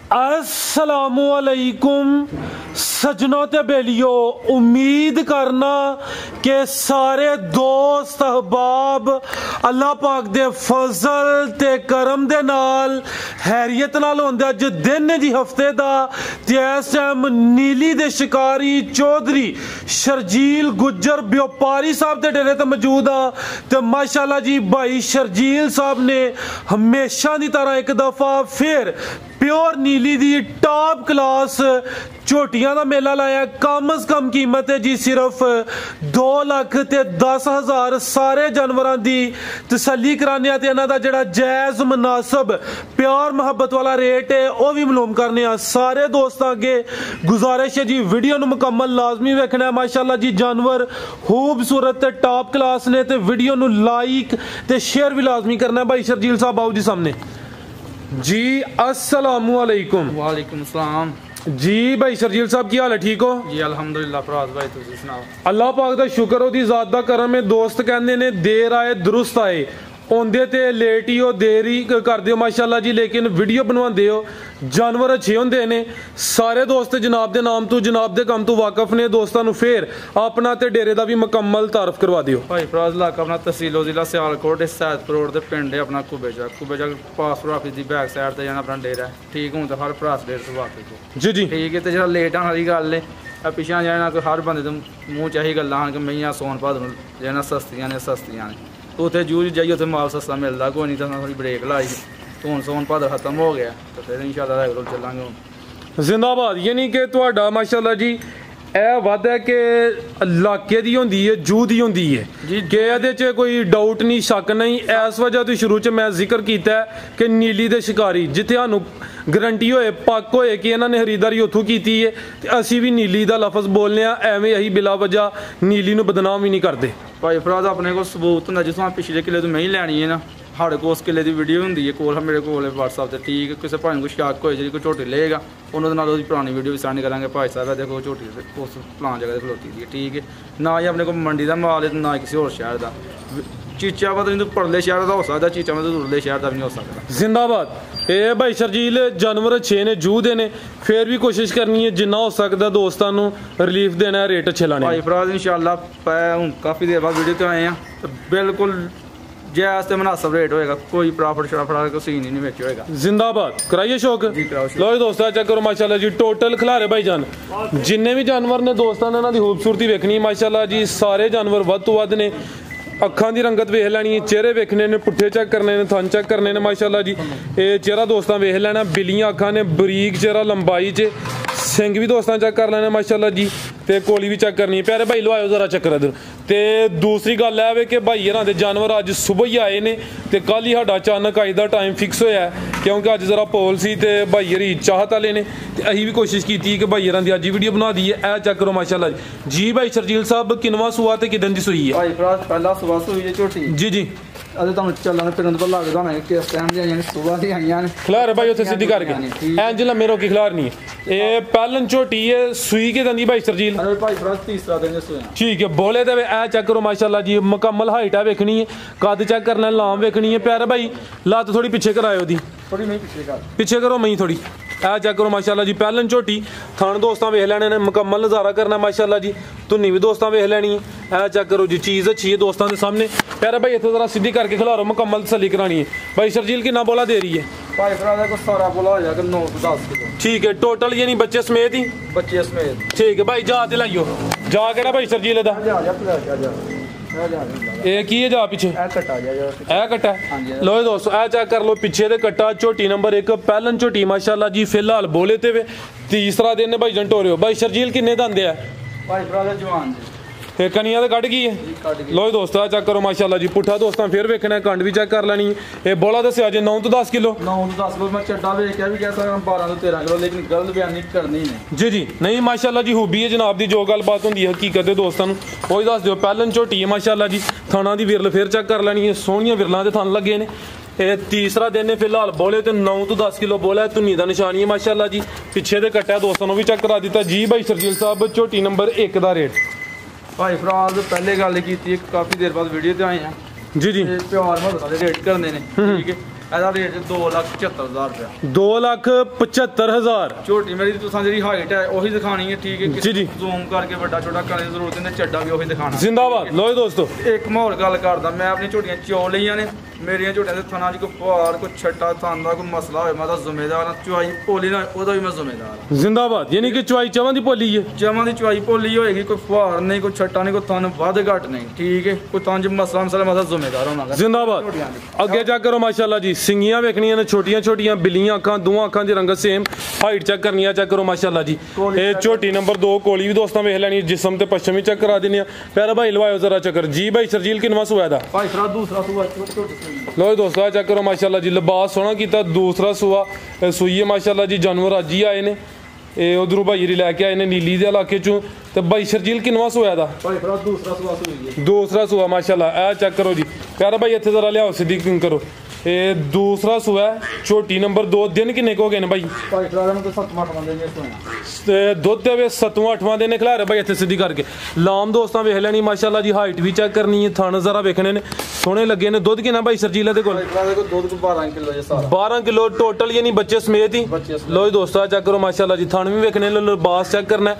अस्सलामुअलैकुम सजनों ते बेलियो, उम्मीद करना कि सारे दोस्त अहबाब अल्लाह पाक दे फजल ते करम दे नाल हैरियत नाल होंदे। अज दिन जी हफ्ते दा ते इस टाइम नीली दे शिकारी चौधरी शर्जील गुज्जर व्यापारी साहब दे डेरे ते मौजूद आ ते माशाल्लाह जी भाई शर्जील साहब ने हमेशा दी तरह एक दफा फिर प्योर नीली दी टॉप क्लास झोटियां का मेला लाया। कम अज कम कीमत है जी सिर्फ 2,10,000। सारे जानवरों की तसल्ली कराने ते इन्हां दा जिहड़ा जायज़ मुनासब प्यार मुहब्बत वाला रेट है वह भी मालूम करने। सारे दोस्तों अगे गुजारिश है जी वीडियो नूं मुकम्मल लाजमी वेखना है। माशाल्लाह जी जानवर खूबसूरत ते टॉप क्लास ने ते वीडियो नूं लाइक ते शेयर भी लाजमी करना है। भाई शर्जील साहब आओ जी सामने जी। अस्सलामुअलैकुम। वालेकुम सलाम जी। भाई शर्जील साहब की हाल है, ठीक हो जी? अल्हम्दुलिल्लाह फराज भाई तुसी सुनाओ। अल्लाह पाक दा शुक्र ओदी ज़ात दा करम है। दोस्त कहंदे ने देर आए दुरुस्त आए, ओंदे ते लेट ही हो देरी कर दियो माशाल्लाह जी, लेकिन वीडियो बनवांदे हो जानवर अच्छे होंदे ने। सारे दोस्त जनाब दे नाम तो जनाब दे काम तो वाकफ ने। दोस्तां नूं फिर अपना ते डेरे दा भी मुकम्मल तारफ करवा दियो। भाई फराज इलाका अपना तहसील जिला सियालकोट सैदपुर रोड ते पिंड है अपना कुबेजा पासपोर्ट ऑफिस दी बैक साइड ते जाना अपना डेरा है। ठीक हूं ते हर भरा डेढ़ सौ वाकफ जी जी ठीक है। ते जेह्ड़ा लेट आने वाली गल है पिछा जाना कोई हर बंदे दे मूँह च ही गल्लां कि मेइयां सोन भादरों जाना सस्तियां ने उत्थे जूझ जाइए उत्थे माल सस्ता मिलता कोई नहीं। तो थोड़ी ब्रेक लाई तो हुण सोन भादर खत्म हो गया तो फिर इंशाअल्लाह रेगुलर चलांगे हुण। जिंदाबाद। यानी कि तुहाडा माशाल्लाह जी ਇਹ ਵੱਧ ਹੈ ਕਿ ਇਲਾਕੇ ਦੀ ਹੁੰਦੀ ਹੈ ਜੂ ਦੀ ਹੁੰਦੀ ਹੈ ਕਿ ਇਹਦੇ 'ਚ ਕੋਈ ਡਾਊਟ ਨਹੀਂ ਸ਼ੱਕ ਨਹੀਂ। ਇਸ ਵਜ੍ਹਾ ਤੋਂ ਸ਼ੁਰੂ 'ਚ ਮੈਂ ਜ਼ਿਕਰ ਕੀਤਾ ਕਿ ਨੀਲੀ ਦੇ ਸ਼ਿਕਾਰੀ ਜਿੱਥੇ ਸਾਨੂੰ ਗਰੰਟੀ ਹੋਏ ਪੱਕ ਹੋਏ ਕਿ ਇਹਨਾਂ ਨੇ ਖਰੀਦਦਾਰੀ ਉੱਥੋਂ ਕੀਤੀ ਹੈ ਤੇ ਅਸੀਂ ਵੀ ਨੀਲੀ ਦਾ ਲਫ਼ਜ਼ ਬੋਲਨੇ ਆ। ਐਵੇਂ ਅਸੀਂ ਬਿਲਾ ਵਜ੍ਹਾ ਨੀਲੀ ਨੂੰ ਬਦਨਾਮ ਵੀ ਨਹੀਂ ਕਰਦੇ। ਭਾਈ ਫਰਾਜ਼ ਆਪਣੇ ਕੋਲ ਸਬੂਤ ਹੁੰਦਾ ਜਿਸ ਤਰ੍ਹਾਂ ਪਿਛਲੇ ਕਿਲੇ ਤੋਂ ਮੈਂ ਹੀ ਲੈਣੀ ਹੈ ਨਾ ਸਾਡੇ ਕੋਲ ਉਸ ਕਿਲੇ ਦੀ ਵੀਡੀਓ ਹੁੰਦੀ ਹੈ ਕੋਲ ਮੇਰੇ ਕੋਲ WhatsApp ਤੇ। ਠੀਕ ਕਿਸੇ ਭਾਈ ਨੂੰ ਸ਼ੱਕ ਹੋਏ ਜੇ ਕੋਈ ਝੋਟੀ ਲਏਗਾ ਉਹਨਾਂ ਦੇ ਨਾਲ ਉਹਦੀ ਪੁਰਾਣੀ ਵੀਡੀਓ ਵੀ ਸਾਂਝੀ ਕਰਾਂਗੇ। ਭਾਈ ਸਾਹਿਬ ਦੇਖੋ ਝੋਟੀ ਉਸ ਫਲਾਣ ਜਗ੍ਹਾ ਤੇ ਖਲੋਤੀ ਦੀ ਠੀਕ ਹੈ। ਨਾ ਹੀ ਆਪਣੇ ਕੋਲ ਮੰਡੀ ਦਾ ਮਾਲ ਹੈ ਨਾ ਕਿਸੇ ਹੋਰ ਸ਼ਹਿਰ ਦਾ। ਚੀਚਾ ਪਤਾ ਨਹੀਂ ਪਰਲੇ ਸ਼ਹਿਰ ਦਾ ਹੋ ਸਕਦਾ, ਚੀਚਾ ਮਤਲਬ ਉਰਲੇ ਸ਼ਹਿਰ ਦਾ ਵੀ ਨਹੀਂ ਹੋ ਸਕਦਾ। ਜ਼ਿੰਦਾਬਾਦ। ਇਹ ਭਾਈ ਸ਼ਰਜੀਲ ਜਾਨਵਰ ਅੱਛੇ ਨੇ ਜੂ ਦੇ ਨੇ ਫਿਰ ਵੀ ਕੋਸ਼ਿਸ਼ ਕਰਨੀ ਹੈ ਜਿੰਨਾ ਹੋ ਸਕਦਾ ਦੋਸਤਾਂ ਨੂੰ ਰਿਲੀਫ ਦੇਣਾ ਹੈ, ਰੇਟ ਅੱਛੇ ਲਾਣੇ। ਭਾਈ ਫਰਾਜ਼ ਇਨਸ਼ਾਅੱਲਾ ਹੁਣ ਕਾਫੀ ਦੇਰ ਬਾਅਦ ਵੀਡੀਓ ਤੇ ਆਏ ਆ ਤੇ ਬਿਲਕੁਲ जायज़ ते मुनासिब रेट होएगा, कोई प्रॉफिट शराफिट का सीन ही नहीं विच होएगा। जिंदाबाद। कराइए शौक लो जी दोस्तों चेक करो माशाल्लाह जी टोटल खिलारे भाई जान जिन्ने भी जानवर ने दोस्तों ने इन्हां दी खूबसूरती वेखनी माशाल्लाह जी। सारे जानवर वध तो वध ने। अखां दी रंगत वेख लैनी है, चेहरे वेखने ने, पुट्ठे चेक करने ने, थन चेक करने ने माशाल्लाह जी। ये चेहरा दोस्तों वेख लेना, बिलियां अखां ने, बरीक चेहरा लंबाई च, सिंग भी दोस्तों चेक कर लेने माशाल्लाह जी ते कोली भी चेक करनी है। प्यारे भाई लो आयो जरा चक्कर इधर। ते दूसरी गल है कि भाई हरां दे जानवर अज सुबह ही आए ने ते कल ही साडा अचानक अज दा टाइम फिक्स होया है क्योंकि अज जरा पोल सी ते भाई हरी चाहत वाले ने ते असीं भी कोशिश कीती कि भाई हरां दी अज वीडियो बना दी है। ए चेक करो माशाल्लाह जी। भाई शर्जील साहब किनवा सुआ ते किदन दी सुई है? भाई फराज पहला सुआ सुई है झोटी जी जी। अरे तुम चलने फिरन तो लगदा ना कि इस टाइम दी सुबह दी आईयां ने। खिलार भाई उत्थे सीधी करके इंज लम्मे रोकी खिलार नहीं है। ये पहलन झोटी है सुई के दंदी भाई शर्जील? अरे भाई फराज तीसरा दिन सुई ठीक है। बोले ते ए चेक करो माशाल्लाह जी मुकम्मल हाइट है वेखनी है, कद चेक करना, लाम वेखनी है। प्यारे भाई लत्त थोड़ी पीछे करायो दी, थोड़ी नहीं पीछे करो मई थोड़ी। ए चेक करो माशाल्लाह जी पहलन झोटी। थान दोस्तां वेख लैने ने, मुकम्मल नज़ारा करना माशाल्लाह जी। धुन्नी भी दोस्तां वेख लैनी है। ए चेक करो जी चीज़ अच्छी है दोस्तों के सामने। प्यारे भाई इत्थे जरा सीधी करके खिलारो, मुकम्मल तसल्ली करानी है। भाई शर्जील कितना बोला दे रही है? भाई फराज को सारा बोला हो जाएगा 9 से 10 किलो। ठीक है टोटल यानी बच्चे समेत ही? बच्चे समेत। ठीक है भाई जा ते लाइयो जा केड़ा भाई शर्जील दा ਇਹ ਕੀ ਹੈ ਜਾ ਪਿੱਛੇ ਇਹ ਕੱਟਾ ਲੋ ਦੋਸਤੋ ਇਹ ਚੈੱਕ ਕਰ ਲੋ ਪਿੱਛੇ ਦੇ ਕੱਟਾ ਝੋਟੀ ਨੰਬਰ 1 ਪਹਿਲਨ ਝੋਟੀ ਮਾਸ਼ਾਅੱਲਾ ਜੀ ਫਿਲਹਾਲ ਬੋਲੇ ਤੇ ਵੇ ਤੀਸਰਾ ਦਿਨ ਨੇ ਭਾਈ ਜੰਟੋਰਿਓ। ਭਾਈ ਸ਼ਰਜੀਲ ਕਿੰਨੇ ਦੰਦੇ ਆ? ਭਾਈ ਬਰਾਦਰ ਜਵਾਨ ਇਹ ਕਨੀਆਂ ਤੇ ਕੱਢ ਗਈ ਹੈ। ਲੋ ਦੋਸਤੋ ਆ ਚੈੱਕ ਕਰੋ ਮਾਸ਼ਾਅੱਲਾ ਜੀ ਪੁੱਠਾ ਦੋਸਤਾਂ ਫਿਰ ਵੇਖਣਾ ਕੰਡ ਵੀ ਚੈੱਕ ਕਰ ਲੈਣੀ। ਇਹ ਬੋਲਾ ਦੱਸਿਆ ਜੇ 9 ਤੋਂ 10 ਕਿਲੋ 9 ਤੋਂ 10 ਕਿਲੋ। ਮੈਂ ਚੱਡਾ ਵੇਖ ਕੇ ਵੀ ਕਹਿ ਸਕਦਾ 12 ਤੋਂ 13 ਕਿਲੋ ਲੇਕਿਨ ਗਲਤ ਬਿਆਨੀ ਕਰਨੀ ਨਹੀਂ ਜੀ ਜੀ ਨਹੀਂ ਮਾਸ਼ਾਅੱਲਾ ਜੀ ਹੂਬੀ ਹੈ ਜਨਾਬ ਦੀ ਜੋ ਗੱਲਬਾਤ ਹੁੰਦੀ ਹੈ ਹਕੀਕਤ ਦੇ ਦੋਸਤਾਂ ਨੂੰ ਉਹੀ ਦੱਸ ਦਿਓ। ਪਹਿਲਨ ਝੋਟੀ ਹੈ ਮਾਸ਼ਾਅੱਲਾ ਜੀ ਥਾਣਾ ਦੀ ਵਿਰਲ ਫਿਰ ਚੈੱਕ ਕਰ ਲੈਣੀ ਹੈ। ਸੋਹਣੀਆਂ ਵਿਰਲਾਂ ਦੇ ਥਣ ਲੱਗੇ ਨੇ। ਇਹ तीसरा दिन है फिलहाल बोले तो 9 तो 10 किलो बोला है। धुनी का निशानी है माशाल्लाह जी। पिछे दे कट्टा दोस्तों भी चेक करा दिता जी। भाई शर्जील साहब झोटी नंबर 1 का रेट? भाई फराज पहले गल की काफ़ी देर बाद वीडियो ते आए हैं जी जी प्यार मोहब्बत वाले रेट करने ने ठीक है। ਇਹਦਾ ਰੇਟ 2,75,000 ਰੁਪਇਆ। 2,75,000। ਝੋਟੀ ਮੇਰੀ ਤੁਸੀਂ ਜਿਹੜੀ ਹਾਈਟ ਹੈ ਉਹੀ ਦਿਖਾਣੀ ਹੈ, ਠੀਕ ਹੈ ਜੀ ਜੀ। ਜ਼ੂਮ ਕਰਕੇ ਵੱਡਾ ਛੋਟਾ ਕਰਨ ਦੀ ਜ਼ਰੂਰਤ ਨਹੀਂ, ਚੱਡਾ ਵੀ ਉਹੀ ਦਿਖਾਣਾ। ਜ਼ਿੰਦਾਬਾਦ। ਲੋ ਦੋਸਤੋ ਇੱਕ ਮਾਹੌਲ ਗੱਲ ਕਰਦਾ, ਮੈਂ ਆਪਣੀ ਝੋਟੀਆਂ ਚੋ ਲਈਆਂ ਨੇ, ਮੇਰੀਆਂ ਝੋਟੀਆਂ ਦੇ ਥਣਾ 'ਚ ਕੋਈ ਭਾਰ ਕੋਈ ਛੱਟਾ ਥਣ ਦਾ ਕੋਈ ਮਸਲਾ ਹੋਵੇ ਮੈਂ ਤਾਂ ਜ਼ਿੰਮੇਦਾਰ ਹਾਂ, ਚੁਆਈ ਭੋਲੀ ਨਾ ਉਹਦਾ ਵੀ ਮੈਂ ਜ਼ਿੰਮੇਦਾਰ ਹਾਂ। ਜ਼ਿੰਦਾਬਾਦ। ਯਾਨੀ ਕਿ ਚੁਆਈ ਚਵਾਂ ਦੀ ਭੋਲੀ ਹੈ, ਜਮਾਂ ਦੀ ਚੁਆਈ ਭੋਲੀ ਹੋਏਗੀ, ਕੋਈ ਭਾਰ ਨਹੀਂ, ਕੋਈ ਛੱਟਾ ਨਹੀਂ, ਕੋਈ ਥਣ ਵੱਧ ਘੱਟ ਨਹੀਂ, ਠੀਕ ਹੈ। ਕੋਈ ਥਣ 'ਚ ਮਸਲਾ ਮੈਂ ਤਾਂ ਜ਼ਿੰਮੇਦਾਰ ਹੋਣਾ। ਜ਼ਿੰਦਾਬਾਦ। ਅੱਗੇ ਚੈੱਕ ਕਰੋ ਮਾਸ਼ਾਅੱਲਾ ਜੀ, ਸਿੰਗੀਆਂ ਵੇਖਣੀਆਂ ਨੇ ਛੋਟੀਆਂ ਛੋਟੀਆਂ, ਬਿੱਲੀਆਂ ਅੱਖਾਂ, ਦੋਵਾਂ ਅੱਖਾਂ ਦੀ ਰੰਗਤ ਸੇਮ, ਹਾਈਟ ਚੈੱਕ ਕਰਨੀ ਆ, ਚੈੱਕ ਕਰੋ ਮਾਸ਼ਾਅੱਲਾ ਜੀ। ਇਹ ਝੋਟੀ ਨੰਬਰ 2 ਕੋਲੀ ਵੀ ਦੋਸਤਾਂ ਵੇਖ ਲੈਣੀ, ਜਿਸਮ ਤੇ ਪੱਛਮ ਵੀ ਚੈੱਕ ਕਰਾ ਦਿੰਦੇ ਆ। ਪਿਆਰਾ ਭਾਈ ਲਵਾਇਓ ਜ਼ਰਾ ਚੱਕਰ। ਜੀ ਭਾਈ ਸਰਜੀਲ ਕਿੰਨਵਾਂ ਸੂਆ ਦਾ? ਭਾਈ ਸਰਾ ਦੂਸਰਾ ਸੂਆ। ਲੋ ਦੋਸਤੋ ਚੈੱਕ ਕਰੋ ਮਾਸ਼ਾਅੱਲਾ ਜੀ, ਲਿਬਾਸ ਸੋਹਣਾ ਕੀਤਾ, ਦੂਸਰਾ ਸੂਆ ਸੂਈ ਹੈ ਮਾਸ਼ਾਅੱਲਾ ਜੀ। ਜਾਨਵਰ ਅੱਜ ਹੀ ਆਏ ਨੇ, ਇਹ ਉਧਰੋਂ ਭਾਈ ਲੈ ਕੇ ਆਏ ਨੇ ਨੀਲੀ ਦੇ ਇਲਾਕੇ ਚੋਂ। ਤੇ ਭਾਈ ਸਰਜੀਲ ਕਿੰਨਵਾਂ ਸੂਆ ਦਾ? ਭਾਈ ਸਰਾ ਦੂਸਰਾ ਸੂਆ ਸੂਈ ਹੈ। ਦੂਸਰਾ ਸੂਆ ਮਾਸ਼ਾਅੱਲਾ। ਇਹ ਚੈੱਕ ਕਰੋ ਜੀ, ਪਿਆਰਾ ਭਾਈ ਇੱਥੇ ਜ਼ਰਾ ਲਿਆਓ ਸਿੱਧੀ ਕਰੋ। ਇਹ ਦੂਸਰਾ ਸੂਆ ਝੋਟੀ ਨੰਬਰ 2। ਦਿਨ ਕਿੰਨੇ ਕੁ ਹੋ ਗਏ ਨੇ ਭਾਈ? ਭਾਈ ਸਰਾ ਨੂੰ ਤਾਂ 7-8 ਦਿਨ ਤੇ ਦੁੱਧ ਦੇ ਵੇ 7-8ਵਾਂ ਦਿਨ ਖਿਲਾ ਰਹੇ ਭਾਈ ਇੱਥੇ ਸਿੱਧੀ ਕਰਕੇ। ਲਾਮ ਦੋਸਤਾਂ ਵੇਖ ਲੈਣੀ ਮਾਸ਼ਾਅੱਲਾ ਜੀ, ਹਾਈਟ ਵੀ ਚੈੱਕ ਕਰਨੀ ਹੈ, ਥਣ ਜ਼ਰਾ ਵੇਖਣੇ ਨੇ, ਸੋਹਣੇ ਲੱਗੇ ਨੇ। ਦੁੱਧ ਕਿੰਨਾ ਭਾਈ ਸਰਜੀਲਾ ਦੇ ਕੋਲ? ਦੁੱਧ 12 ਕਿਲੋ ਜੇ ਸਾਰਾ। 12 ਕਿਲੋ ਟੋਟਲ, ਯਾਨੀ ਬੱਚੇ ਸਮੇਤ ਹੀ। ਲੋ ਜੀ ਦੋਸਤੋ ਚੈੱਕ ਕਰੋ ਮਾਸ਼ਾਅੱਲਾ ਜੀ, ਥਣ ਵੀ ਵੇਖਣੇ ਨੇ, ਲਿਬਾਸ ਚੈੱਕ ਕਰਨਾ।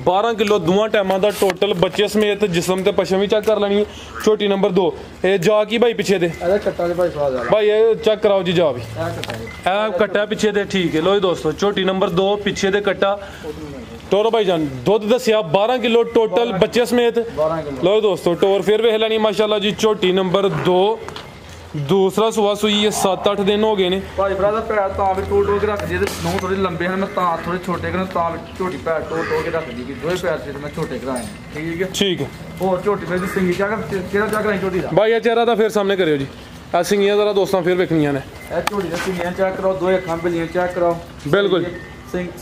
12 ਕਿਲੋ ਦੋਵਾਂ ਟਾਈਮਾਂ ਦਾ ਟੋਟਲ, ਬੱਚੇ ਸਮੇਤ, ਜਿਸਮ ਤੇ ਪਛਮ ਵੀ ਚੈੱਕ ਕਰ ਲੈਣੀ ਹੈ। ਝੋਟੀ ਨੰਬਰ 2। ਇਹ ਜਾ ਕੀ ਭਾਈ ਪਿੱਛੇ ਦੇ? ਇਹਦਾ ਕੱਟਾ ਦੇ ਭਾਈ ਸਵਾਦ ਆ ਭਾਈ ਇਹ ਚੈੱਕ ਕਰਾਓ ਜੀ, ਜਾ ਵੀ ਇਹ ਇਹ ਕੱਟਾ ਪਿੱਛੇ ਦੇ, ਠੀਕ ਹੈ। ਲੋ ਜੀ ਦੋਸਤੋ ਝੋਟੀ ਨੰਬਰ 2 ਪਿੱਛੇ ਦੇ ਕੱਟਾ ਟੋਰ ਭਾਈ ਜਾਨ। ਦੁੱਧ ਦੱਸਿਆ 12 ਕਿਲੋ ਟੋਟਲ ਬੱਚੇ ਸਮੇਤ। 12 ਕਿਲੋ। ਲੋ ਦੋਸਤੋ ਟੋਰ ਫਿਰ ਵੇਖ ਲੈਣੀ ਮਾਸ਼ਾਅੱਲਾ ਜੀ। ਝੋਟੀ ਨੰਬਰ 2 ਦੂਸਰਾ ਸੂਆ ਸੂਈ ਹੈ, 7-8 ਦਿਨ ਹੋ ਗਏ ਨੇ। ਭਾਈ ਭਰਾ ਦਾ ਪੈਰ ਤਾਂ ਵੀ ਟੋਲ ਕੇ ਰੱਖਦੀ, ਤੇ ਨੂੰ ਥੋੜੇ ਲੰਬੇ ਹਨ, ਮੈਂ ਤਾਂ ਥੋੜੇ ਛੋਟੇ ਕਰਨ, ਤਾਂ ਝੋਟੀ ਪੈਰ ਟੋਲ ਕੇ ਰੱਖਦੀ ਕਿ ਦੋਵੇਂ ਪੈਰ ਤੇ ਮੈਂ ਛੋਟੇ ਕਰਾਏ। ਠੀਕ ਹੈ ਠੀਕ ਹੈ। ਹੋਰ ਝੋਟੀ ਮੇਰੀ ਸਿੰਗੀ ਚਾਹ ਕਿਹੜਾ ਚਾਹ ਕਰਾਈ ਝੋਟੀ ਦਾ? ਭਾਈ ਇਹ ਚਿਹਰਾ ਤਾਂ ਫਿਰ ਸਾਹਮਣੇ ਕਰਿਓ ਜੀ, ਆ ਸਿੰਗੀਆਂ ਜ਼ਰਾ ਦੋਸਤਾਂ ਫਿਰ ਵੇਖਣੀਆਂ ਨੇ। ਇਹ ਝੋਟੀ ਦਾ ਸਿੰਗੀਆਂ ਚੈੱਕ ਕਰਾਓ, ਦੋਏ ਅੱਖਾਂ ਬਿੱਲੀਆਂ ਚੈੱਕ ਕਰਾਓ। ਬਿਲਕੁਲ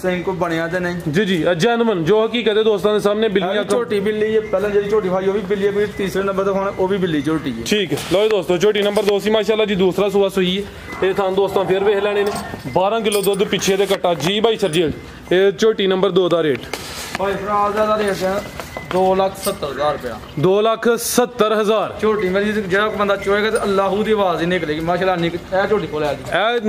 ਸਿੰਘ ਕੋ ਬਣਿਆ ਤੇ ਨਹੀਂ। ਜੀ ਜੀ, ਜੈਨੂਇਨ ਜੋ ਹਕੀਕਤ ਹੈ ਦੋਸਤਾਂ ਦੇ ਸਾਹਮਣੇ। ਬਿੱਲੀਆਂ ਝੋਟੀ ਬਿੱਲੀ ਹੈ, ਪਹਿਲਾਂ ਜਿਹੜੀ ਝੋਟੀ ਭਾਈ ਉਹ ਵੀ ਬਿੱਲੀ ਹੈ, ਕੋਈ ਤੀਸਰੇ ਨੰਬਰ ਤੇ ਹੁਣ ਉਹ ਵੀ ਬਿੱਲੀ ਝੋਟੀ ਹੈ। ਠੀਕ ਹੈ। ਲੋ ਦੋਸਤੋ ਝੋਟੀ ਨੰਬਰ 2 ਸੀ ਮਾਸ਼ਾਅੱਲਾ ਜੀ, ਦੂਸਰਾ ਸੂਆ ਸੂਈ ਹੈ। ਇਹ ਤੁਹਾਨੂੰ ਦੋਸਤਾਂ ਫਿਰ ਵੇਖ ਲੈਣੇ ਨੇ। 12 ਕਿਲੋ ਦੁੱਧ ਪਿੱਛੇ ਦੇ ਕੱਟਾ। ਜੀ ਭਾਈ ਸਰਜੀਲ ਇਹ ਝੋਟੀ ਨੰਬਰ 2 ਦਾ ਰੇਟ? ਭਾਈ ਫਰਾਲ ਦਾ ਰੇਟ ਹੈ 2,70,000 ਰੁਪਇਆ। 2,70,000। ਝੋਟੀ ਮੇਰੀ ਜਿਹੜਾ ਬੰਦਾ ਚੋਏਗਾ ਤੇ ਅੱਲਾਹੂ ਦੀ ਆਵਾਜ਼ ਹੀ ਨਿਕਲੇਗੀ ਮਾਸ਼ਾਅੱਲਾ। ਇਹ ਝੋਟੀ ਕੋਲ ਆ ਜੀ, ਇਹ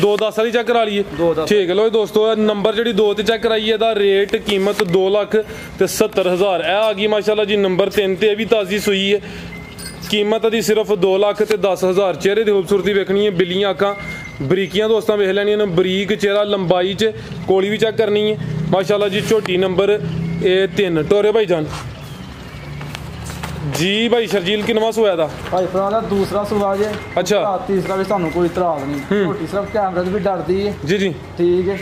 2-10 ਵਾਲੀ ਚੈੱਕ ਕਰਾ ਲਈਏ। ਠੀਕ ਹੈ। ਲੋ ਦੋਸਤੋ ਨੰਬਰ ਜਿਹੜੀ 2 ਤੇ ਚੈੱਕ ਕਰਾਈਏ, ਇਹਦਾ ਰੇਟ ਕੀਮਤ 2,70,000 ਇਹ ਆ ਗਈ ਮਾਸ਼ਾਅੱਲਾ ਜੀ। ਨੰਬਰ 3 ਤੇ ਇਹ ਵੀ ਤਾਜ਼ੀ ਸੂਈ ਹੈ, ਕੀਮਤ ਦੀ ਸਿਰਫ 2,10,000। ਚਿਹਰੇ ਦੀ ਖੂਬਸੂਰਤੀ ਵੇਖਣੀ ਹੈ, ਬਿੱਲੀਆਂ ਅੱਖਾਂ, ਬਰੀਕੀਆਂ ਦੋਸਤਾਂ ਵੇਖ ਲੈਣੀਆਂ ਨੇ, ਬਰੀਕ ਚਿਹਰਾ, ਲੰਬਾਈ 'ਚ ਕੋਲੀ ਵੀ ਚੈੱਕ ਕਰਨੀ ਹੈ ਮਾਸ਼ਾਅੱਲਾ ਜੀ। ਝੋਟੀ ਨੰਬਰ 3 ਟੋਰੇ ਭਾਈ ਜਾਨ। ਜੀ ਭਾਈ ਸਰਜੀਲ ਕਿੰਨਵਾਂ ਸੂਆ ਦਾ? ਭਾਈ ਫਰਾਲ ਦਾ ਦੂਸਰਾ ਸੂਆ ਜੇ। ਅੱਛਾ। ਤੀਸਰਾ ਵੀ ਸਾਨੂੰ ਕੋਈ ਇਤਰਾਜ਼ ਨਹੀਂ, ਝੋਟੀ ਸਿਰਫ ਕੈਮਰੇ ਤੋਂ ਵੀ ਡਰਦੀ ਹੈ। ਜੀ ਜੀ। ਠੀਕ ਹੈ।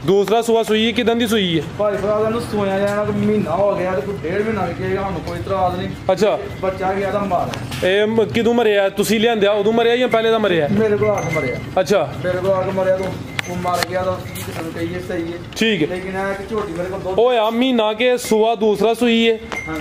ਦੂਸਰਾ ਸੂਆ ਸੂਈ ਕਿਦਾਂ ਦੀ ਸੂਈ ਹੈ? ਭਾਈ ਫਰਾਲ ਨੂੰ ਸੋਇਆ ਜਾਣਾ ਕੋਈ ਮਹੀਨਾ ਹੋ ਗਿਆ ਤੇ ਕੋਈ 1.5 ਮਹੀਨਾ ਲੱਗੇਗਾ, ਸਾਨੂੰ ਕੋਈ ਇਤਰਾਜ਼ ਨਹੀਂ। ਅੱਛਾ। ਬੱਚਾ ਗਿਆ ਤਾਂ ਮਾਰ। ਇਹ ਕਿਦੋਂ ਮਰਿਆ? ਤੁਸੀਂ ਲਿਆਂਦਿਆ ਉਦੋਂ ਮਰਿਆ ਜਾਂ ਪਹਿਲੇ ਦਾ ਮਰਿਆ? ਮੇਰੇ ਕੋਲ ਆ ਕੇ ਮਰਿਆ। ਅੱਛਾ। ਮੇਰੇ ਕੋਲ ਆ ਕੇ ਮਰਿਆ ਤੋਂ ਉਹ ਮਰ ਗਿਆ ਤਾਂ ਕੀ ਕਿਸੇ ਨੂੰ ਕਹੀਏ, ਸਹੀ ਹੈ। ਠੀਕ ਹੈ। ਲੇਕਿਨ ਇਹ ਕਿ ਝੋਟੀ ਮੇਰੇ ਕੋਲ ਦੁੱਧ ਹੋਇਆ ਮਹੀਨਾ ਕੇ ਸੂਆ ਦੂਸਰਾ ਸੂਈ ਹੈ।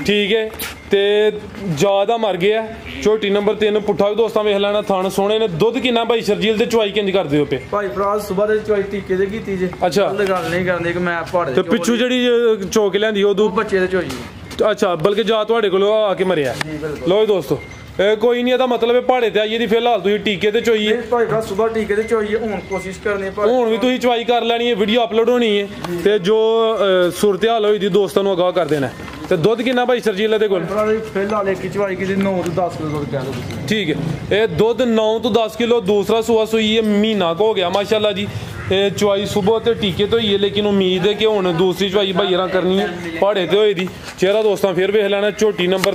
ਠੀਕ ਹੈ। ਤੇ ਜ਼ਿਆਦਾ ਮਰ ਗਿਆ। ਝੋਟੀ ਨੰਬਰ 3 ਪੁੱਠਾ ਵੀ ਦੋਸਤਾਂ ਵੇਖ ਲੈਣਾ, ਥਣ ਸੋਹਣੇ ਨੇ। ਦੁੱਧ ਕਿੰਨਾ ਭਾਈ ਸਰਜੀਲ ਦੇ ਚੁਆਈ ਕਿੰਜ ਕਰਦੇ ਹੋ ਪਏ? ਭਾਈ ਫਰਾਜ਼ ਸਵੇਰ ਦੇ ਚੋਈ ਟੀਕੇ ਦੇ ਕੀਤੀ ਜੇ। ਅੱਛਾ। ਗੱਲ ਨਹੀਂ ਕਰਨੀ ਕਿ ਮੈਂ ਪਹਾੜੇ ਤੇ ਪਿੱਛੂ ਜਿਹੜੀ ਚੋਕ ਲਿਆਂਦੀ ਉਦੋਂ ਬੱਚੇ ਦੇ ਚੋਈ। ਅੱਛਾ, ਬਲਕਿ ਜਾ ਤੁਹਾਡੇ ਕੋਲ ਆ ਕੇ ਮਰਿਆ। ਲੋ ਦੋਸਤੋ ਕੋਈ ਨਹੀਂ, ਇਹਦਾ ਮਤਲਬ ਹੈ ਪਹਾੜੇ ਤੇ ਆਈਏ ਦੀ ਫਿਲਹਾਲ ਤੁਸੀਂ ਟੀਕੇ ਤੇ ਚੋਈ ਹੈ। ਭਾਈ ਫਰਾਜ਼ ਸਵੇਰ ਟੀਕੇ ਤੇ ਚੋਈ ਹੈ, ਹੁਣ ਕੋਸ਼ਿਸ਼ ਕਰਨੀ। ਹੁਣ ਵੀ ਤੁਸੀਂ ਚਵਾਈ ਕਰ ਲੈਣੀ ਹੈ, ਵੀਡੀਓ ਅਪਲੋਡ ਹੋਣੀ ਹੈ ਤੇ ਜੋ ਸੂਰਤ ਹਾਲ ਹੋਈ ਦੀ ਦੋਸਤਾਂ ਨੂੰ ਅਗਾਹ ਕਰ ਦੇਣਾ। ਤੇ ਦੁੱਧ ਕਿੰਨਾ ਭਾਈ ਸਰਜੀਲ ਦੇ ਕੋਲ? ਫਿਲਹਾਲ ਇੱਕ ਚਵਾਈ ਕੀਤੀ 9 ਤੋਂ 10 ਕਿਲੋ ਦੁੱਧ ਕਹਿ ਦੋ ਤੁਸੀਂ। ਠੀਕ ਹੈ। ਇਹ ਦੁੱਧ 9 ਤੋਂ 10 ਕਿਲੋ ਦੂਸਰਾ ਸੂਆ ਸੂਈ ਹੈ, ਮਹੀਨਾ ਕੁ ਹੋ ਗਿਆ ਮਾਸ਼ਾਅੱਲਾ ਜੀ। ਇਹ ਚਵਾਈ ਸਵੇਰ ਤੇ ਟੀਕੇ ਤੋਂ ਹੀ ਹੈ, ਲੇਕਿਨ ਉਮੀਦ ਹੈ ਕਿ ਹੁਣ ਦੂਸਰੀ ਚਵਾਈ ਭਾਈਰਾਂ ਕਰਨੀ ਹੈ ਪਹਾੜੇ ਤੇ ਹੋਏ ਦੀ। ਚਿਹਰਾ ਦੋਸਤਾਂ ਫਿਰ ਵੇਖ ਲੈਣਾ। ਝੋਟੀ ਨੰਬਰ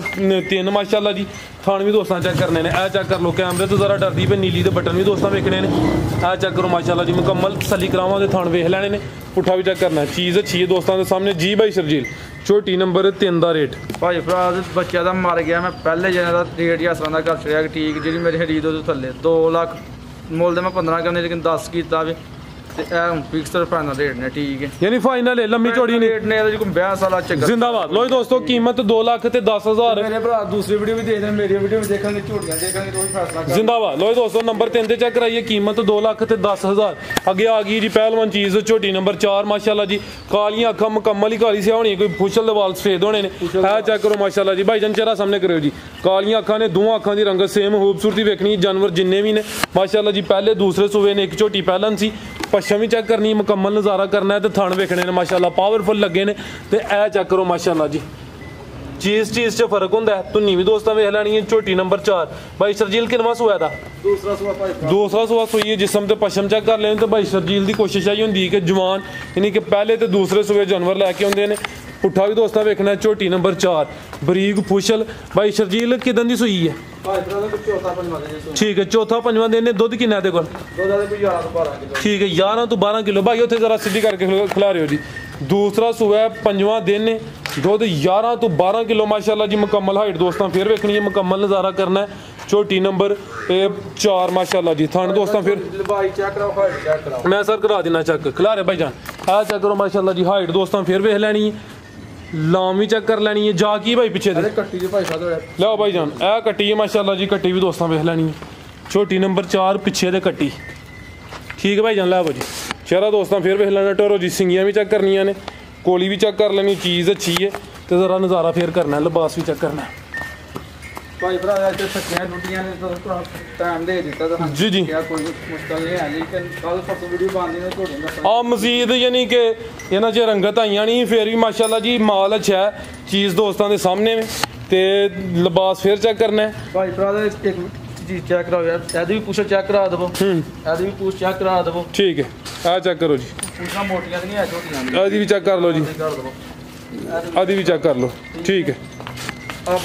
3 ਮਾਸ਼ਾਅੱਲਾ ਜੀ। ਥਣ ਵੀ ਦੋਸਤਾਂ ਚੈੱਕ ਕਰਨੇ ਨੇ। ਇਹ ਚੈੱਕ ਕਰ ਲਓ, ਕੈਮਰੇ ਤੋਂ ਜ਼ਰਾ ਡਰਦੀ ਪਈ, ਨੀਲੀ ਦੇ ਬਟਨ ਵੀ ਦੋਸਤਾਂ ਵੇਖਣੇ ਨੇ। ਇਹ ਚੈੱਕ ਕਰੋ ਮਾਸ਼ਾਅੱਲਾ ਜੀ, ਮੁਕੰਮਲ ਤਸੱਲੀ ਕਰਾਵਾਂਗੇ। ਥਣ ਵੇਖ ਲੈਣੇ ਨੇ, ਪੁੱਠਾ ਵੀ ਚੈੱਕ ਕਰਨਾ। ਚੀਜ਼ ਅੱਛੀ ਹੈ ਦੋਸਤਾਂ ਦੇ ਸਾਹਮਣੇ। ਜੀ ਭਾਈ ਸਰਜੀਲ ਝੋਟੀ ਨੰਬਰ 3 ਦਾ ਰੇਟ? ਭਾਈ ਫਰਾਜ਼ ਬੱਚਾ ਦਾ ਮਰ ਗਿਆ, ਮੈਂ ਪਹਿਲੇ ਜਣੇ ਦਾ ਰੇਟ ਹੀ ਅਸਰਾਂ ਦਾ ਕਰ ਛੜਿਆ। ਠੀਕ ਜਿਹੜੀ ਮੇਰੀ ਹਰੀਦ ਉਹਦੇ ਥੱਲੇ 2 ਲੱਖ ਮੁੱਲ ਦੇ ਮੈਂ 15 ਕਰਨੇ, ਲੇਕਿਨ 10 ਕੀਤਾ ਵੇ ਤੇ ਇਹ ਹੁਣ ਫਿਕਸਡ ਫਾਈਨਲ ਰੇਟ ਨੇ ਠੀਕ ਹੈ ਯਾਨੀ ਫਾਈਨਲ ਹੈ ਲੰਮੀ ਚੌੜੀ ਨਹੀਂ ਰੇਟ ਨੇ ਇਹਦੇ ਕੋਈ 42 ਸਾਲਾ ਚੱਕਰ ਜ਼ਿੰਦਾਬਾਦ। ਲੋ ਦੋਸਤੋ ਕੀਮਤ 2 ਲੱਖ ਤੇ 10,000 ਮੇਰੇ ਭਰਾ ਦੂਸਰੀ ਵੀਡੀਓ ਵੀ ਦੇਖਦੇ ਮੇਰੀ ਵੀਡੀਓ ਵੀ ਦੇਖਾਂਗੇ ਝੋਟੀਆਂ ਦੇਖਾਂਗੇ ਰੋਜ਼ ਫੈਸਲਾ ਕਰਾਂਗੇ ਜ਼ਿੰਦਾਬਾਦ। ਲੋ ਦੋਸਤੋ ਨੰਬਰ 3 ਤੇ ਚੈੱਕ ਕਰਾਈਏ ਕੀਮਤ 2 ਲੱਖ ਤੇ 10,000। ਅੱਗੇ ਆ ਗਈ ਜੀ ਪਹਿਲਵਾਨ ਚੀਜ਼ ਝੋਟੀ ਨੰਬਰ 4 ਮਾਸ਼ਾਅੱਲਾ ਜੀ ਕਾਲੀਆਂ ਅੱਖਾਂ ਮੁਕੰਮਲ ਹੀ ਕਾਲੀ ਸਿਆ ਹੋਣੀ ਕੋਈ ਫੁਸ਼ਲ ਦੇ ਵਾਲ ਸਫੇਦ ਹੋਣੇ ਨੇ ਇਹ ਚੈੱਕ ਕਰੋ ਮਾਸ਼ਾਅੱਲਾ ਜੀ ਭਾਈਜਾਨ ਚਿਹਰਾ ਸਾਹਮਣੇ ਕਰਿਓ ਜੀ ਕਾਲੀਆਂ ਅੱਖਾਂ ਨੇ ਦੋਵਾਂ ਅੱਖਾਂ ਦੀ ਰੰਗਤ ਸੇਮ ਖੂਬਸੂਰਤੀ ਵੇਖਣੀ ਜਾਨਵਰ ਜਿੰਨੇ ਵੀ ਨੇ ਮਾਸ਼ਾਅੱਲਾ ਜੀ ਪਹਿਲੇ ਦੂਸਰੇ ਸੂਬੇ ਨੇ ਇੱਕ ਝੋਟੀ ਪਹਿਲਨ ਸੀ ਪੱਛਮ ਵੀ ਚੈੱਕ ਕਰਨੀ ਮੁਕੰਮਲ ਨਜ਼ਾਰਾ ਕਰਨਾ ਹੈ ਤੇ ਥਣ ਵੇਖਣੇ ਨੇ ਮਾਸ਼ਾਅੱਲਾ ਪਾਵਰਫੁਲ ਲੱਗੇ ਨੇ ਤੇ ਇਹ ਚੈੱਕ ਕਰੋ ਮਾਸ਼ਾਅੱਲਾ ਜੀ ਚੀਜ਼ 'ਚ ਫਰਕ ਹੁੰਦਾ ਹੈ ਧੁੰਨੀ ਵੀ ਦੋਸਤਾਂ ਵੇਖ ਲੈਣੀ ਹੈ ਝੋਟੀ ਨੰਬਰ 4 ਭਾਈ ਸਰਜੀਲ ਕਿਨਵਾ ਸੂਆ ਦਾ ਦੂਸਰਾ ਸੂਆ ਸੂਈ ਹੈ ਜਿਸਮ ਤੇ ਪੱਛਮ ਚੈੱਕ ਕਰ ਲੈਣ ਤੇ ਭਾਈ ਸਰਜੀਲ ਦੀ ਕੋਸ਼ਿਸ਼ ਆਈ ਹੁੰਦੀ ਕਿ ਜਵਾਨ ਯਾਨੀ ਕਿ ਪਹਿਲੇ ਤੇ ਦੂਸਰੇ ਸੂਏ ਜਾਨਵਰ ਲੈ ਕੇ ਆਉਂਦੇ ਨੇ ਪੁੱਠਾ ਵੀ ਦੋਸਤਾਂ ਵੇਖਣਾ ਝੋਟੀ ਨੰਬਰ 4 ਬਰੀਕ ਫੁਸ਼ਲ ਭਾਈ ਸਰਜੀਲ ਕਿਦਾਂ ਦੀ ਸੂਈ ਹੈ ਠੀਕ ਹੈ ਚੌਥਾ ਪੰਜਵਾਂ ਦਿਨ ਨੇ ਦੁੱਧ ਕਿੰਨਾ ਦੇ ਕੋਲ ਠੀਕ ਹੈ 11 ਤੋਂ 12 ਕਿਲੋ ਭਾਈ ਉੱਥੇ ਜ਼ਰਾ ਸਿੱਧੀ ਕਰਕੇ ਖਿਲਾ ਰਹੇ ਹੋ ਜੀ ਦੂਸਰਾ ਸੂਆ ਪੰਜਵਾਂ ਦਿਨ ਨੇ ਦੁੱਧ 11 ਤੋਂ 12 ਕਿਲੋ ਮਾਸ਼ਾਅੱਲਾ ਜੀ ਮੁਕੰਮਲ ਹਾਈਟ ਦੋਸਤਾਂ ਫਿਰ ਵੇਖਣੀ ਹੈ ਮੁਕੰਮਲ ਨਜ਼ਾਰਾ ਕਰਨਾ ਹੈ ਝੋਟੀ ਨੰਬਰ 4 ਮਾਸ਼ਾਅੱਲਾ ਜੀ ਥਣ ਦੋਸਤਾਂ ਫਿਰ ਮੈਂ ਸਰ ਕਰਾ ਦੇਣਾ ਚੈੱਕ ਖਿਲਾ ਰਹੇ ਭਾਈ ਜਾਨ ਆ ਚੈੱਕ ਕਰੋ ਮਾਸ਼ਾਅੱਲਾ ਜੀ ਹਾਈਟ ਦੋਸਤਾਂ ਫਿਰ ਵੇਖ ਲੈਣੀ ਹੈ ਲਾਮ ਵੀ ਚੈੱਕ ਕਰ ਲੈਣੀ ਹੈ ਜਾ ਕੀ ਭਾਈ ਪਿੱਛੇ ਦੇ ਕੱਟੀ ਦੇ ਭਾਈ ਸਾਹਿਬ ਲਓ ਭਾਈ ਜਾਨ ਇਹ ਕੱਟੀ ਹੈ ਮਾਸ਼ਾਅੱਲਾ ਜੀ ਕੱਟੀ ਵੀ ਦੋਸਤਾਂ ਵੇਖ ਲੈਣੀ ਹੈ ਛੋਟੀ ਨੰਬਰ 4 ਪਿੱਛੇ ਦੇ ਕੱਟੀ ਠੀਕ ਹੈ ਭਾਈ ਜਾਨ ਲੈ ਆਵੋ ਜੀ ਚਿਹਰਾ ਦੋਸਤਾਂ ਫਿਰ ਵੇਖ ਲੈਣਾ ਟੋਰੋ ਜੀ ਸਿੰਗੀਆਂ ਵੀ ਚੈੱਕ ਕਰਨੀਆਂ ਨੇ ਕੋਲੀ ਵੀ ਚੈੱਕ ਕਰ ਲੈਣੀ ਚੀਜ਼ ਅੱਛੀ ਹੈ ਤੇ ਜ਼ਰਾ ਨਜ਼ਾਰਾ ਫੇਰ ਕਰਨਾ ਲਿਬਾਸ ਵੀ ਚੈੱਕ ਕਰਨਾ ਭਾਈ ਭਰਾ ਇੱਥੇ ਸੱਚੀਆਂ ਟੁੱਟੀਆਂ ਨੇ ਤਾਂ ਟਾਈਮ ਦੇ ਦਿੱਤਾ ਤਾਂ ਜੀ ਜੀ ਕੋਈ ਮੁਸ਼ਕਲ ਨਹੀਂ ਹੈ ਲੇਕਿਨ ਕੱਲ ਫਸਲ ਵੀਡੀਓ ਬਣਦੀ ਨੇ ਝੋਟੀਆਂ ਦਾ ਆ ਮਜ਼ੀਦ ਯਾਨੀ ਕਿ ਇਹਨਾਂ 'ਚ ਰੰਗਤ ਆਈਆਂ ਨਹੀਂ ਫੇਰ ਵੀ ਮਾਸ਼ਾਅੱਲਾ ਜੀ ਮਾਲ ਅੱਛਾ ਹੈ ਚੀਜ਼ ਦੋਸਤਾਂ ਦੇ ਸਾਹਮਣੇ ਵੇ ਤੇ ਲਿਬਾਸ ਫੇਰ ਚੈੱਕ ਕਰਨਾ ਹੈ ਭਾਈ ਭਰਾ ਦਾ ਇੱਕ ਚੀਜ਼ ਚੈੱਕ ਕਰਾਓ ਯਾਰ ਇਹਦੀ ਵੀ ਪੁੱਛ ਚੈੱਕ ਕਰਾ ਦੇਵੋ ਇਹਦੀ ਵੀ ਪੁੱਛ ਚੈੱਕ ਕਰਾ ਦੇਵੋ ਠੀਕ ਹੈ ਆ ਚੈੱਕ ਕਰੋ ਜੀ ਪੁੱਛਾਂ ਮੋਟੀਆਂ ਨਹੀਂ ਹੈ ਝੋਟੀਆਂ ਦੀ ਇਹਦੀ ਵੀ ਚੈੱਕ ਕਰ ਲਓ ਜੀ ਇਹਦੀ ਵੀ ਚੈੱਕ ਕਰ ਲਓ ਠੀਕ ਹੈ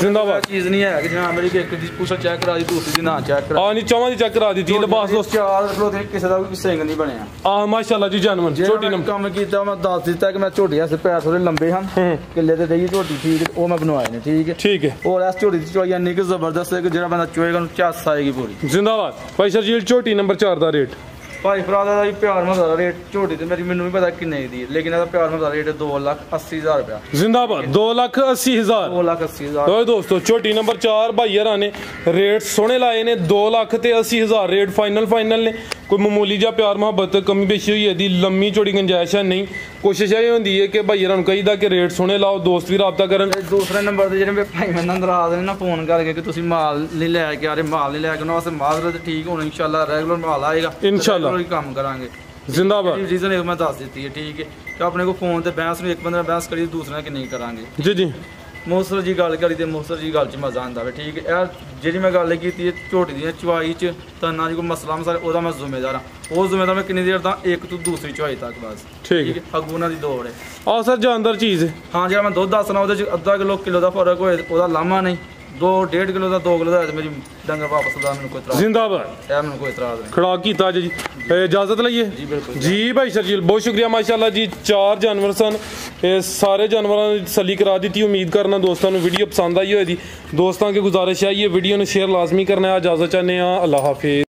ਜ਼ਿੰਦਾਬਾਦ ਚੀਜ਼ ਨਹੀਂ ਹੈ ਕਿ ਜਾਂ ਮੇਰੀ ਇੱਕ ਦੀ ਪੁੱਛ ਚੈੱਕ ਕਰਾ ਦੀ ਦੂਸਰੀ ਦੀ ਨਾ ਚੈੱਕ ਕਰਾ ਆ ਨਹੀਂ ਚੌਵਾਂ ਦੀ ਚੈੱਕ ਕਰਾ ਦਿੱਤੀ ਲਿਬਾਸ ਦੋਸਤ ਚਾਰ ਕਿਲੋ ਤੇ ਕਿਸੇ ਦਾ ਵੀ ਸਿੰਘ ਨਹੀਂ ਬਣਿਆ ਆ ਮਾਸ਼ਾਅੱਲਾ ਜੀ ਜਾਨਵਰ ਝੋਟੀ ਨੰਬਰ ਕੰਮ ਕੀਤਾ ਮੈਂ ਦੱਸ ਦਿੱਤਾ ਕਿ ਮੈਂ ਝੋਟੀ ਵਾਸਤੇ ਪੈਰ ਥੋੜੇ ਲੰਬੇ ਹਨ ਕਿੱਲੇ ਤੇ ਦੇਈ ਝੋਟੀ ਠੀਕ ਉਹ ਮੈਂ ਬਣਵਾਏ ਨੇ ਠੀਕ ਹੈ ਔਰ ਇਸ ਝੋਟੀ ਦੀ ਚੋਈ ਇੰਨੀ ਕਿ ਜ਼ਬਰਦਸਤ ਹੈ ਕਿ ਜਿਹੜਾ ਬੰਦਾ ਚੋਏਗਾ ਉਹਨੂੰ ਚੱਸ ਆਏਗੀ ਪੂਰੀ ਜ਼ਿੰਦਾਬਾਦ ਭਾਈ ਸਰਜੀਲ ਝੋਟੀ ਨੰਬਰ 4 ਦਾ ਰੇਟ ਭਾਈ ਭਰਾ ਦਾ ਪਿਆਰ ਮਜ਼ਾ ਰੇਟ ਝੋਟੀ ਤੇ ਮੈਨੂੰ ਵੀ ਪਤਾ ਕਿੰਨੇ ਦੀ ਲੇਕਿਨ ਇਹਦਾ ਪਿਆਰ ਮਜ਼ਾ ਰੇਟ 2,80,000 ਰੁਪਇਆ ਜ਼ਿੰਦਾਬਾਦ 2,80,000 2,80,000 ਓਏ ਦੋਸਤੋ ਝੋਟੀ ਨੰਬਰ 4 ਭਾਈਆਰਾਂ ਨੇ ਰੇਟ ਸੋਹਣੇ ਲਾਏ ਨੇ 2,80,000 ਰੇਟ ਫਾਈਨਲ ਨੇ ਕੋਈ ਮਾਮੂਲੀ ਜਿਹਾ ਪਿਆਰ ਮੁਹੱਬਤ ਕਮੀ ਬੇਸ਼ੀ ਹੋਈ ਇਹਦੀ ਲੰਮੀ ਚੌੜੀ ਗੁੰਜਾਇਸ਼ ਹੈ ਨਹੀਂ ਕੋਸ਼ਿਸ਼ ਇਹ ਹੁੰਦੀ ਹੈ ਕਿ ਭਾਈਆਰਾਂ ਨੂੰ ਕਹੀਦਾ ਕਿ ਰੇਟ ਸੋਹਣੇ ਲਾਓ ਦੋਸਤ ਵੀ ਰਾਬਤਾ ਕਰਨ ਦੂਸਰੇ ਨੰਬਰ ਤੇ ਜਿਹੜੇ ਭਾਈ ਮੈਨੂੰ ਨਾਰਾਜ਼ ਨੇ ਨਾ ਫੋਨ ਕਰਕੇ ਕਿ ਤੁਸੀਂ ਮਾਲ ਨਹੀਂ ਲੈ ਕੇ ਆ ਰਹੇ ਮਾਲ ਨਹੀਂ ਲੈ ਕੇ ਉਹਨਾਂ ਵਾਸਤੇ ਮਾਜ਼ਰਤ ਠੀਕ ਹੋਣੀ ਇਨਸ਼ਾਅੱਲਾ ਰੈਗੂਲਰ ਮਾਲ ਆਏਗਾ ਇਨਸ਼ਾਅੱਲਾ ਕੰਮ ਕਰਾਂਗੇ ਜ਼ਿੰਦਾਬਾਦ ਰੀਜ਼ਨ ਇਹ ਮੈਂ ਦੱਸ ਦਿੱਤੀ ਹੈ ਠੀਕ ਹੈ ਕਿ ਆਪਣੇ ਕੋਲ ਫੋਨ ਤੇ ਬਹਿਸ ਨੂੰ ਇੱਕ ਬੰਦੇ ਨਾਲ ਬਹਿਸ ਕਰੀ ਦੂਸਰਾ ਕਿ ਨਹੀਂ ਕਰਾਂਗੇ ਜੀ ਮੋਸਰ ਜੀ ਗੱਲ ਕਰੀ ਤੇ ਮੋਸਰ ਜੀ ਗੱਲ 'ਚ ਮਜ਼ਾ ਆਉਂਦਾ ਵੇ ਠੀਕ ਹੈ ਇਹ ਜਿਹੜੀ ਮੈਂ ਗੱਲ ਕੀਤੀ ਹੈ ਝੋਟੀ ਦੀਆਂ ਚਵਾਈ 'ਚ ਤਾਂ ਨਾ ਜੀ ਕੋਈ ਮਸਲਾ ਮਸਾਲਾ ਉਹਦਾ ਮੈਂ ਜ਼ਿੰਮੇਦਾਰ ਹਾਂ ਉਹ ਜ਼ਿੰਮੇਦਾਰ ਮੈਂ ਕਿੰਨੀ ਦੇਰ ਦਾ ਇੱਕ ਤੋਂ ਦੂਸਰੀ ਚਵਾਈ ਤੱਕ ਬਸ ਠੀਕ ਹੈ ਅੱਗੂ ਉਹਨਾਂ ਦੀ ਦੌੜ ਹੈ ਆ ਸਰ ਜਾਨਦਾਰ ਚੀਜ਼ ਹੈ ਹਾਂ ਜਿਹੜਾ ਮੈਂ ਦੁੱਧ ਦੱਸਣਾ ਉਹਦੇ 'ਚ ਅੱਧਾ ਕਿਲੋ ਦਾ ਫਰਕ ਹੋਏ ਉਹਦਾ ਲਾਮਾ ਨਹੀਂ 1.5 ਕਿਲੋ ਦਾ 2 ਕਿਲੋ ਦਾ ਮੇਰੀ ਡੰਗਰ ਵਾਪਸ ਦਾ ਮੈਨੂੰ ਕੋਈ ਇਤਰਾਜ਼ ਜ਼ਿੰਦਾਬਾਦ ਇਹ ਮੈਨੂੰ ਕੋਈ ਇਤਰਾਜ਼ ਨਹੀਂ ਖੜਾ ਕੀਤਾ ਜੀ ਇਜਾਜ਼ਤ ਲਈਏ ਜੀ ਬਿਲਕੁਲ ਜੀ ਭਾਈ ਸਰਜੀਲ ਬਹੁਤ ਸ਼ੁਕਰੀਆ ਮਾਸ਼ਾਅੱਲਾ ਜੀ 4 ਜਾਨਵਰ ਸਨ ਇਹ ਸਾਰੇ ਜਾਨਵਰਾਂ ਦੀ ਤਸੱਲੀ ਕਰਾ ਦਿੱਤੀ ਉਮੀਦ ਕਰਨਾ ਦੋਸਤਾਂ ਨੂੰ ਵੀਡੀਓ ਪਸੰਦ ਆਈ ਹੋਏਗੀ ਦੋਸਤਾਂ ਕੀ ਗੁਜ਼ਾਰਿਸ਼ ਹੈ ਇਹ ਵੀਡੀਓ ਨੂੰ ਸ਼ੇਅਰ ਲਾਜ਼ਮੀ ਕਰਨਾ ਹੈ ਇਜਾਜ਼ਤ ਚਾਹੁੰਦੇ ਹਾਂ ਅੱਲਾਹ ਹਾਫਿਜ਼।